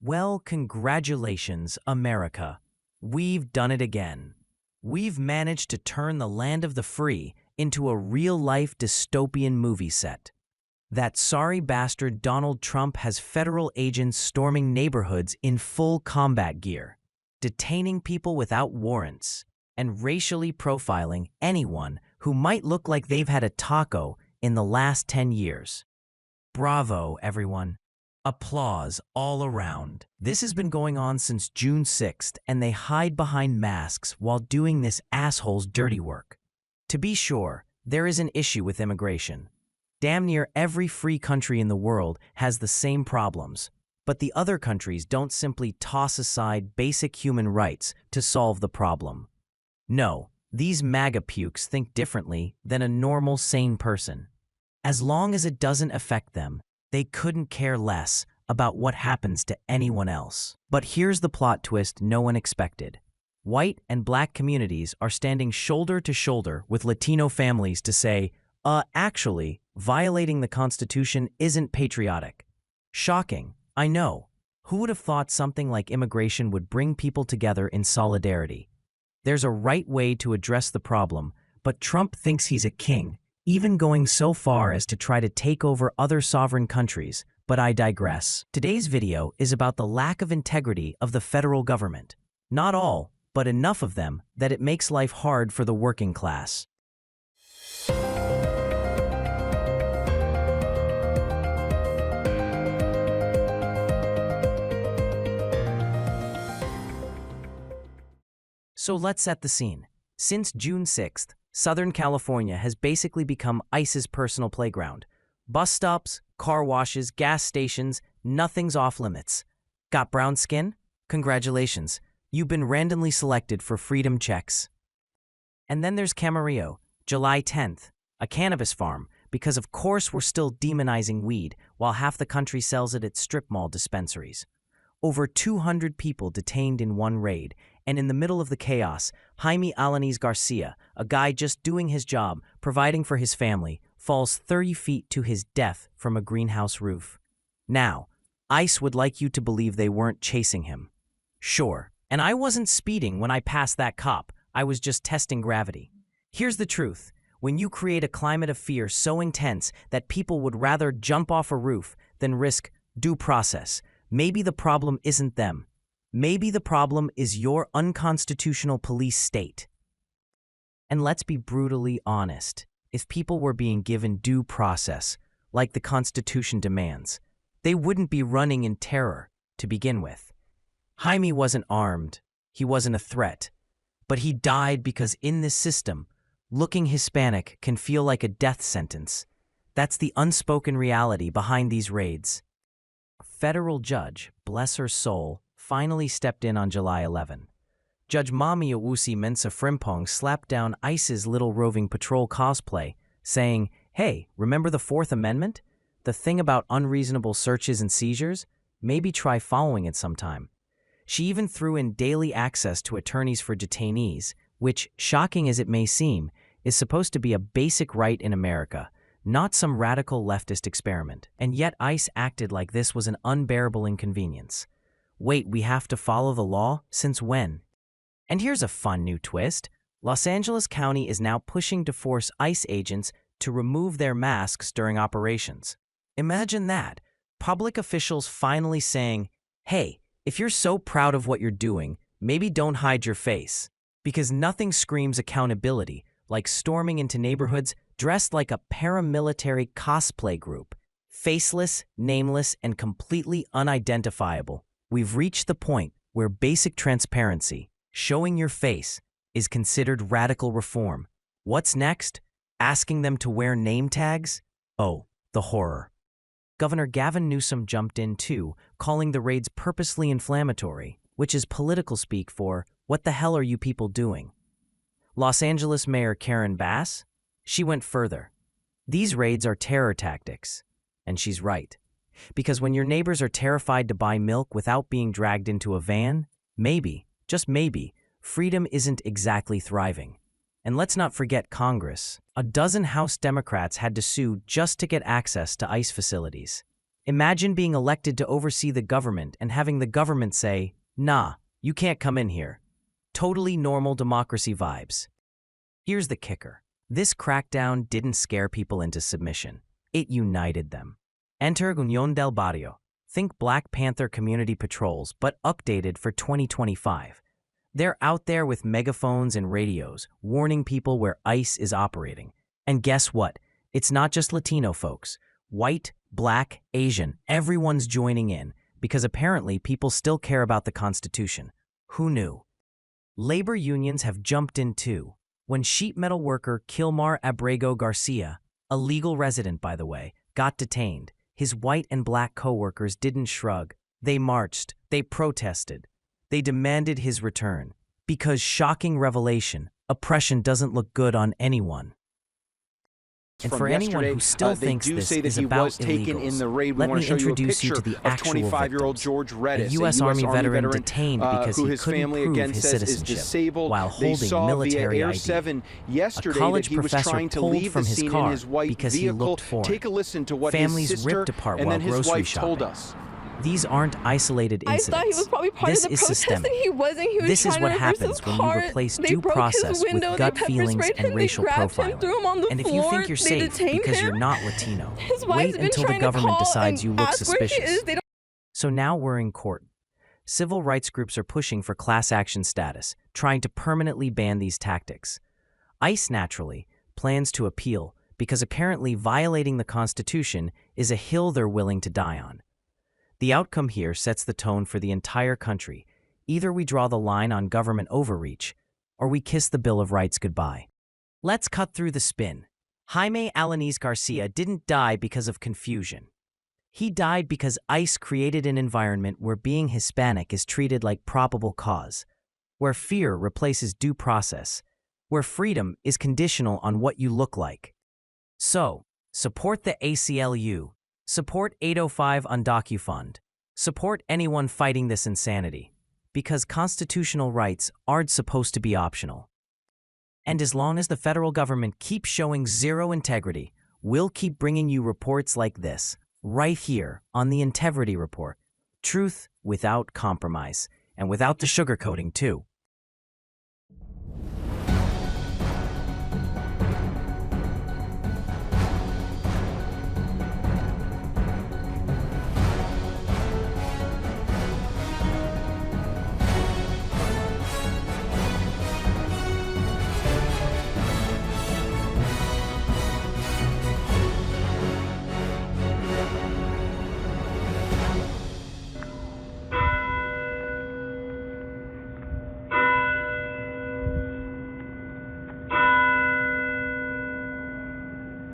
Well, congratulations, America. We've done it again. We've managed to turn the land of the free into a real-life dystopian movie set. That sorry bastard Donald Trump has federal agents storming neighborhoods in full combat gear, detaining people without warrants, and racially profiling anyone who might look like they've had a taco in the last 10 years. Bravo, everyone. Applause all around. This has been going on since June 6th, and they hide behind masks while doing this asshole's dirty work. To be sure, there is an issue with immigration. Damn near every free country in the world has the same problems, but the other countries don't simply toss aside basic human rights to solve the problem. No, these MAGA pukes think differently than a normal, sane person. As long as it doesn't affect them, they couldn't care less about what happens to anyone else. But here's the plot twist no one expected. White and black communities are standing shoulder to shoulder with Latino families to say, actually, violating the Constitution isn't patriotic. Shocking, I know. Who would have thought something like immigration would bring people together in solidarity? There's a right way to address the problem, but Trump thinks he's a king, even going so far as to try to take over other sovereign countries, but I digress. Today's video is about the lack of integrity of the federal government. Not all, but enough of them that it makes life hard for the working class. So let's set the scene. Since June 6th, Southern California has basically become ICE's personal playground. Bus stops, car washes, gas stations, nothing's off limits. Got brown skin? Congratulations. You've been randomly selected for freedom checks. And then there's Camarillo, July 10th, a cannabis farm, because of course we're still demonizing weed while half the country sells it at strip mall dispensaries. Over 200 people detained in one raid, and in the middle of the chaos, Jaime Alanis Garcia, a guy just doing his job, providing for his family, falls 30 feet to his death from a greenhouse roof. Now, ICE would like you to believe they weren't chasing him. Sure, and I wasn't speeding when I passed that cop, I was just testing gravity. Here's the truth. When you create a climate of fear so intense that people would rather jump off a roof than risk due process, maybe the problem isn't them. Maybe the problem is your unconstitutional police state. And let's be brutally honest. If people were being given due process, like the Constitution demands, they wouldn't be running in terror to begin with. Jaime wasn't armed. He wasn't a threat. But he died because in this system, looking Hispanic can feel like a death sentence. That's the unspoken reality behind these raids. A federal judge, bless her soul, finally stepped in on July 11. Judge Mami Owusi Mensah Frimpong slapped down ICE's little roving patrol cosplay, saying, hey, remember the Fourth Amendment? The thing about unreasonable searches and seizures? Maybe try following it sometime. She even threw in daily access to attorneys for detainees, which, shocking as it may seem, is supposed to be a basic right in America, not some radical leftist experiment. And yet ICE acted like this was an unbearable inconvenience. Wait, we have to follow the law? Since when? And here's a fun new twist. Los Angeles County is now pushing to force ICE agents to remove their masks during operations. Imagine that. Public officials finally saying, hey, if you're so proud of what you're doing, maybe don't hide your face. Because nothing screams accountability like storming into neighborhoods dressed like a paramilitary cosplay group. Faceless, nameless, and completely unidentifiable. We've reached the point where basic transparency, showing your face, is considered radical reform. What's next? Asking them to wear name tags? Oh, the horror. Governor Gavin Newsom jumped in too, calling the raids purposely inflammatory, which is political speak for, what the hell are you people doing? Los Angeles Mayor Karen Bass? She went further. These raids are terror tactics. And she's right. Because when your neighbors are terrified to buy milk without being dragged into a van, maybe, just maybe, freedom isn't exactly thriving. And let's not forget Congress. A dozen House Democrats had to sue just to get access to ICE facilities. Imagine being elected to oversee the government and having the government say, "Nah, you can't come in here." Totally normal democracy vibes. Here's the kicker. This crackdown didn't scare people into submission. It united them. Enter Unión del Barrio. Think Black Panther community patrols, but updated for 2025. They're out there with megaphones and radios, warning people where ICE is operating. And guess what? It's not just Latino folks. White, Black, Asian, everyone's joining in, because apparently people still care about the Constitution. Who knew? Labor unions have jumped in too. When sheet metal worker Kilmar Abrego Garcia, a legal resident by the way, got detained, his white and Black co-workers didn't shrug. They marched, they protested, they demanded his return. Because, shocking revelation, oppression doesn't look good on anyone. And for anyone who still thinks this is about illegals, let me introduce you to the actual victims. A U.S. Army veteran detained because he couldn't prove his citizenship while holding military ID. A college professor pulled from his car because he looked foreign. Families ripped apart while grocery shopping. These aren't isolated incidents. I thought he was probably part of the protest, and he wasn't. He was this is what happens when you replace due process with gut feelings and racial profiling. And if you think you're safe because you're not Latino, wait until the government decides you look suspicious. So now we're in court. Civil rights groups are pushing for class action status, trying to permanently ban these tactics. ICE, naturally, plans to appeal because apparently violating the Constitution is a hill they're willing to die on. The outcome here sets the tone for the entire country. Either we draw the line on government overreach, or we kiss the Bill of Rights goodbye. Let's cut through the spin. Jaime Alanis Garcia didn't die because of confusion. He died because ICE created an environment where being Hispanic is treated like probable cause, where fear replaces due process, where freedom is conditional on what you look like. So, support the ACLU. Support 805 UndocuFund. Support anyone fighting this insanity, because constitutional rights aren't supposed to be optional. And as long as the federal government keeps showing zero integrity, we'll keep bringing you reports like this, right here on the Integrity Report. Truth without compromise, and without the sugarcoating too.